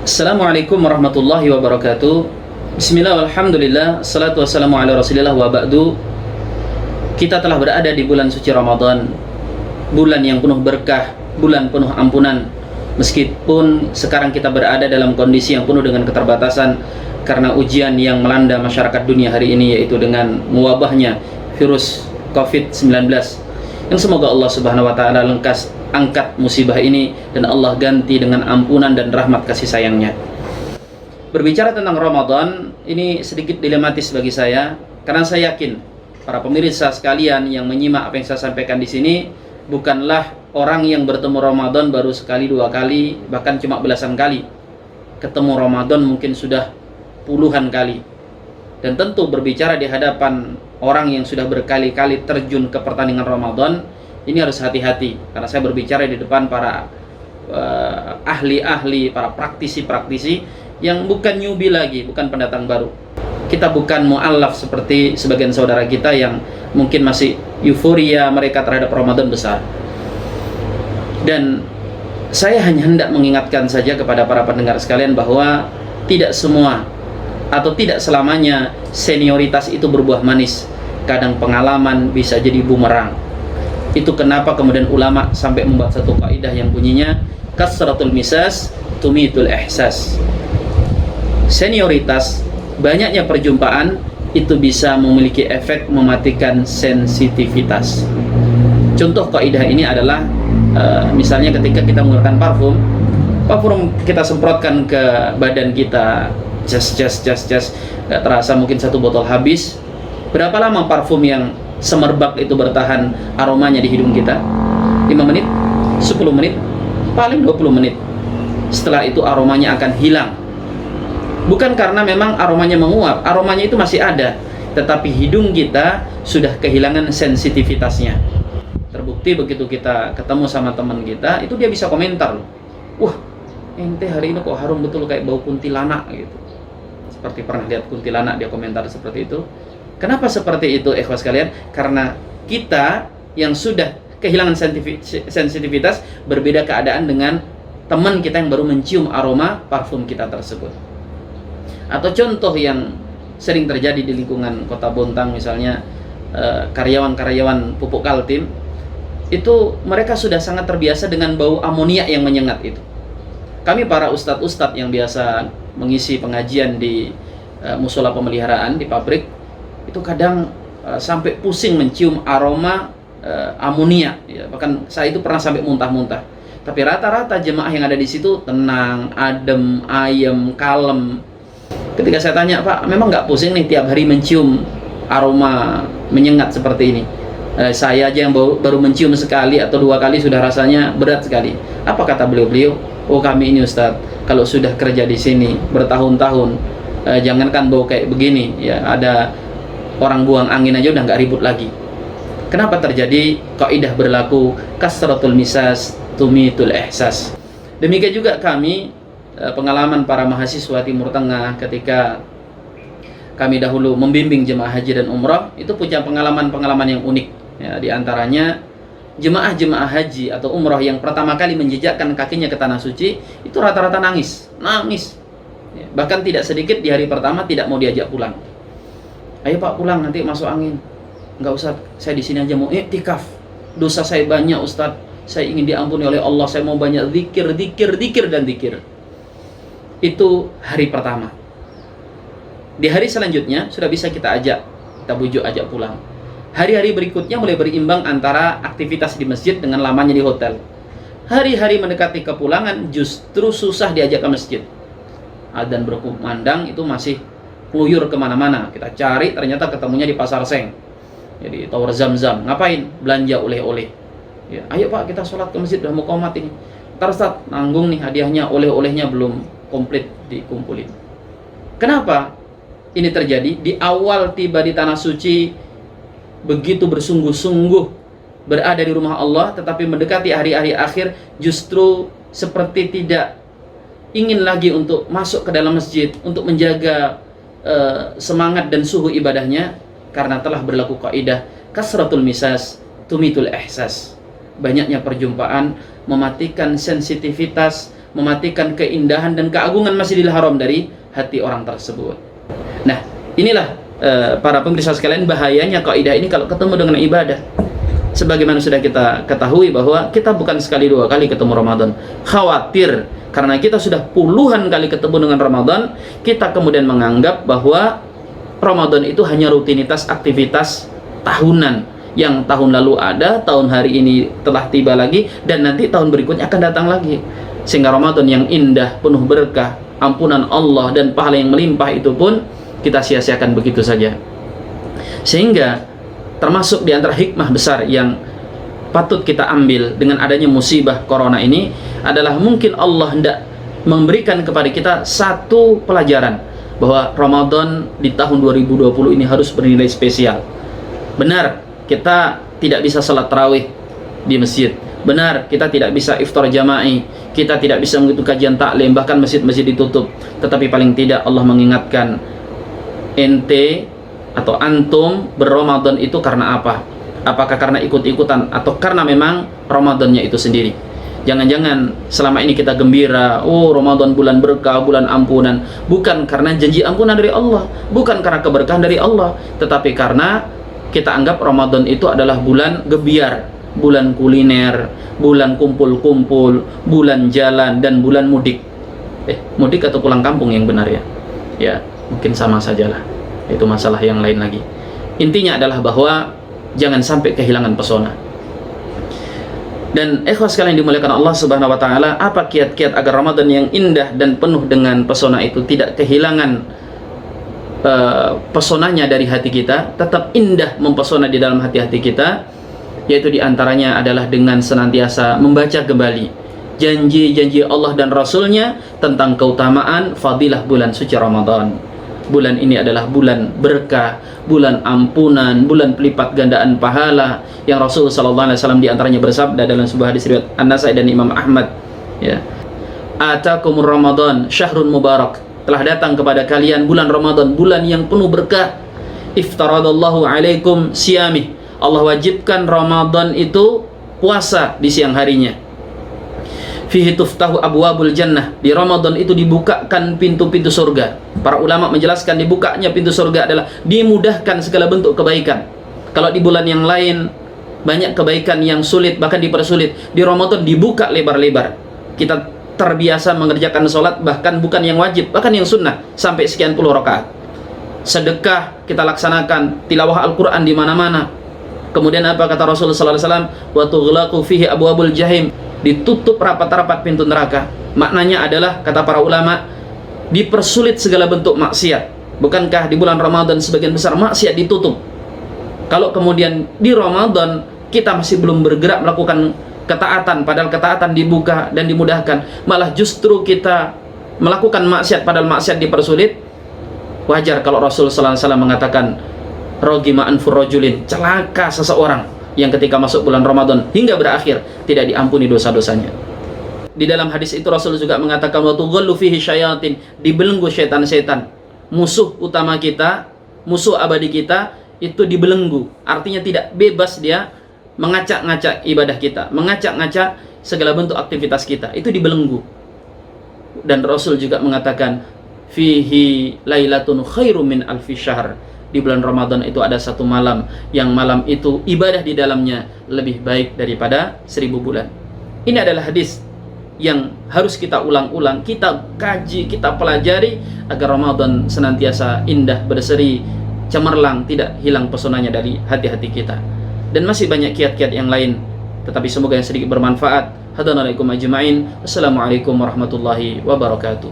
Assalamualaikum warahmatullahi wabarakatuh. Bismillah, alhamdulillah, salatu wassalamu ala rasulillah wa ba'du. Kita telah berada di bulan suci Ramadan, bulan yang penuh berkah, bulan penuh ampunan. Meskipun sekarang kita berada dalam kondisi yang penuh dengan keterbatasan karena ujian yang melanda masyarakat dunia hari ini, yaitu dengan mewabahnya virus COVID-19. Yang semoga Allah Subhanahu wa taala angkat musibah ini dan Allah ganti dengan ampunan dan rahmat kasih sayangnya. Berbicara tentang Ramadan ini sedikit dilematis bagi saya, karena saya yakin para pemirsa sekalian yang menyimak apa yang saya sampaikan di sini bukanlah orang yang bertemu Ramadan baru sekali dua kali, bahkan cuma belasan kali. Ketemu Ramadan mungkin sudah puluhan kali. Dan tentu berbicara di hadapan orang yang sudah berkali-kali terjun ke pertandingan Ramadan, ini harus hati-hati, karena saya berbicara di depan para ahli-ahli, para praktisi-praktisi yang bukan newbie lagi, bukan pendatang baru. Kita bukan mu'allaf seperti sebagian saudara kita yang mungkin masih euforia mereka terhadap Ramadan besar. Dan saya hanya hendak mengingatkan saja kepada para pendengar sekalian bahwa tidak semua atau tidak selamanya senioritas itu berbuah manis. Kadang pengalaman bisa jadi bumerang. Itu kenapa kemudian ulama sampai membuat satu kaidah yang bunyinya kasratul misas tumitul ihsas. Senioritas, banyaknya perjumpaan itu bisa memiliki efek mematikan sensitivitas. Contoh kaidah ini adalah misalnya ketika kita menggunakan parfum kita semprotkan ke badan kita, jas, gak terasa mungkin satu botol habis. Berapa lama parfum yang semerbak itu bertahan aromanya di hidung kita? 5 menit? 10 menit? Paling 20 menit. Setelah itu aromanya akan hilang. Bukan karena memang aromanya menguap, aromanya itu masih ada, tetapi hidung kita sudah kehilangan sensitivitasnya. Terbukti begitu kita ketemu sama teman kita, itu dia bisa komentar loh, wah ente hari ini kok harum betul kayak bau kuntilanak gitu. Seperti pernah lihat kuntilanak, dia komentar seperti itu. Kenapa seperti itu, ikhwas sekalian? Karena kita yang sudah kehilangan sensitivitas berbeda keadaan dengan teman kita yang baru mencium aroma parfum kita tersebut. Atau contoh yang sering terjadi di lingkungan Kota Bontang misalnya, karyawan-karyawan pupuk Kaltim itu mereka sudah sangat terbiasa dengan bau amonia yang menyengat itu. Kami para ustadz-ustadz yang biasa mengisi pengajian di musola pemeliharaan di pabrik, itu kadang sampai pusing mencium aroma amonia ya. Bahkan saya itu pernah sampai muntah-muntah. Tapi rata-rata jemaah yang ada di situ tenang, adem, ayem, kalem. Ketika saya tanya, Pak, memang nggak pusing nih tiap hari mencium aroma menyengat seperti ini? Saya aja yang baru mencium sekali atau dua kali sudah rasanya berat sekali. Apa kata beliau? Oh, kami ini Ustadz, kalau sudah kerja di sini bertahun-tahun, jangankan bau kayak begini ya, ada orang buang angin aja udah nggak ribut lagi. Kenapa terjadi? Kaidah berlaku kasratul misas tumitul ihsas. Demikian juga kami, pengalaman para mahasiswa Timur Tengah ketika kami dahulu membimbing jemaah haji dan umrah, itu punya pengalaman-pengalaman yang unik ya. Di antaranya jemaah-jemaah haji atau umrah yang pertama kali menjejakkan kakinya ke tanah suci itu rata-rata nangis ya. Bahkan tidak sedikit di hari pertama tidak mau diajak pulang. Ayo Pak pulang, nanti masuk angin. Enggak usah, saya di sini aja mau iktikaf. Dosa saya banyak Ustadz, saya ingin diampuni oleh Allah, saya mau banyak zikir. Itu hari pertama. Di hari selanjutnya sudah bisa kita bujuk ajak pulang. Hari-hari berikutnya mulai berimbang antara aktivitas di masjid dengan lamanya di hotel. Hari-hari mendekati kepulangan justru susah diajak ke masjid. Adzan berkumandang itu masih keluyur kemana-mana. Kita cari, ternyata ketemunya di Pasar Seng, jadi Tower Zam-Zam. Ngapain? Belanja oleh-oleh ya. Ayo Pak, kita sholat ke masjid, udah mau qomat ini. Ntar Ustaz, nanggung nih hadiahnya, oleh-olehnya belum komplit dikumpulin. Kenapa ini terjadi? Di awal tiba di tanah suci begitu bersungguh-sungguh berada di rumah Allah, tetapi mendekati hari-hari akhir justru seperti tidak ingin lagi untuk masuk ke dalam masjid untuk menjaga semangat dan suhu ibadahnya, karena telah berlaku kaidah kasratul misas tumitul ihsas. Banyaknya perjumpaan mematikan sensitivitas, mematikan keindahan dan keagungan Masjidil Haram dari hati orang tersebut. Nah, inilah para pemirsa sekalian bahayanya kaidah ini kalau ketemu dengan ibadah. Sebagaimana sudah kita ketahui bahwa kita bukan sekali dua kali ketemu Ramadan. Khawatir karena kita sudah puluhan kali ketemu dengan Ramadan, kita kemudian menganggap bahwa Ramadan itu hanya rutinitas aktivitas tahunan yang tahun lalu ada, tahun hari ini telah tiba lagi, dan nanti tahun berikutnya akan datang lagi. Sehingga Ramadan yang indah, penuh berkah, ampunan Allah dan pahala yang melimpah itu pun kita sia-siakan begitu saja. Sehingga termasuk di antara hikmah besar yang patut kita ambil dengan adanya musibah corona ini adalah mungkin Allah hendak memberikan kepada kita satu pelajaran bahwa Ramadan di tahun 2020 ini harus bernilai spesial. Benar, kita tidak bisa salat tarawih di masjid. Benar, kita tidak bisa iftar jama'i, kita tidak bisa mengikuti kajian taklim, bahkan masjid-masjid ditutup. Tetapi paling tidak Allah mengingatkan, ente atau antum berRamadan itu karena apa? Apakah karena ikut-ikutan atau karena memang Ramadannya itu sendiri? Jangan-jangan selama ini kita gembira, oh Ramadan bulan berkah, bulan ampunan, bukan karena janji ampunan dari Allah, bukan karena keberkahan dari Allah, tetapi karena kita anggap Ramadan itu adalah bulan gebiar, bulan kuliner, bulan kumpul-kumpul, bulan jalan, dan bulan mudik. Mudik atau pulang kampung yang benar ya? Ya, mungkin sama sajalah. Itu masalah yang lain lagi. Intinya adalah bahwa jangan sampai kehilangan pesona. Dan ikhwas sekalian dimuliakan Allah Subhanahu wa taala, apa kiat-kiat agar Ramadan yang indah dan penuh dengan pesona itu tidak kehilangan pesonanya dari hati kita, tetap indah mempesona di dalam hati-hati kita, yaitu diantaranya adalah dengan senantiasa membaca kembali janji-janji Allah dan Rasulnya tentang keutamaan fadilah bulan suci Ramadan. Bulan ini adalah bulan berkah, bulan ampunan, bulan pelipat gandaan pahala, yang Rasul sallallahu alaihi wasallam diantaranya bersabda dalam sebuah hadis riwayat An-Nasai dan Imam Ahmad, ya, atakumur Ramadan syahrun mubarak, telah datang kepada kalian bulan Ramadan, bulan yang penuh berkah. Iftaradallahu alaikum siyamih, Allah wajibkan Ramadan itu puasa di siang harinya. Fihi tuftahu abwabul jannah, di Ramadan itu dibukakan pintu-pintu surga. Para ulama menjelaskan dibukanya pintu surga adalah dimudahkan segala bentuk kebaikan. Kalau di bulan yang lain banyak kebaikan yang sulit, bahkan dipersulit, di Ramadan dibuka lebar-lebar. Kita terbiasa mengerjakan sholat, bahkan bukan yang wajib, bahkan yang sunnah, sampai sekian puluh rakaat. Sedekah kita laksanakan, tilawah Al-Quran di mana-mana. Kemudian apa kata Rasulullah SAW? Wa tughlaqu fihi abwabul jahim, ditutup rapat-rapat pintu neraka. Maknanya adalah, kata para ulama, dipersulit segala bentuk maksiat. Bukankah di bulan Ramadan sebagian besar maksiat ditutup? Kalau kemudian di Ramadan kita masih belum bergerak melakukan ketaatan, padahal ketaatan dibuka dan dimudahkan, malah justru kita melakukan maksiat padahal maksiat dipersulit, wajar kalau Rasulullah SAW mengatakan, rogima anfur rajulin, celaka seseorang yang ketika masuk bulan Ramadan hingga berakhir tidak diampuni dosa-dosanya. Di dalam hadis itu Rasul juga mengatakan, wa tughallu fihi syayatin, dibelenggu syaitan-syaitan. Musuh utama kita, musuh abadi kita itu dibelenggu, artinya tidak bebas dia mengacak-ngacak ibadah kita, mengacak-ngacak segala bentuk aktivitas kita, itu dibelenggu. Dan Rasul juga mengatakan, fihi lailatun khairum min alfi syahr, di bulan Ramadan itu ada satu malam, yang malam itu ibadah di dalamnya lebih baik daripada 1000 bulan. Ini adalah hadis yang harus kita ulang-ulang, kita kaji, kita pelajari agar Ramadan senantiasa indah, berseri, cemerlang, tidak hilang pesonanya dari hati-hati kita. Dan masih banyak kiat-kiat yang lain, tetapi semoga yang sedikit bermanfaat. Hadanalaikum ajma'in. Assalamualaikum warahmatullahi wabarakatuh.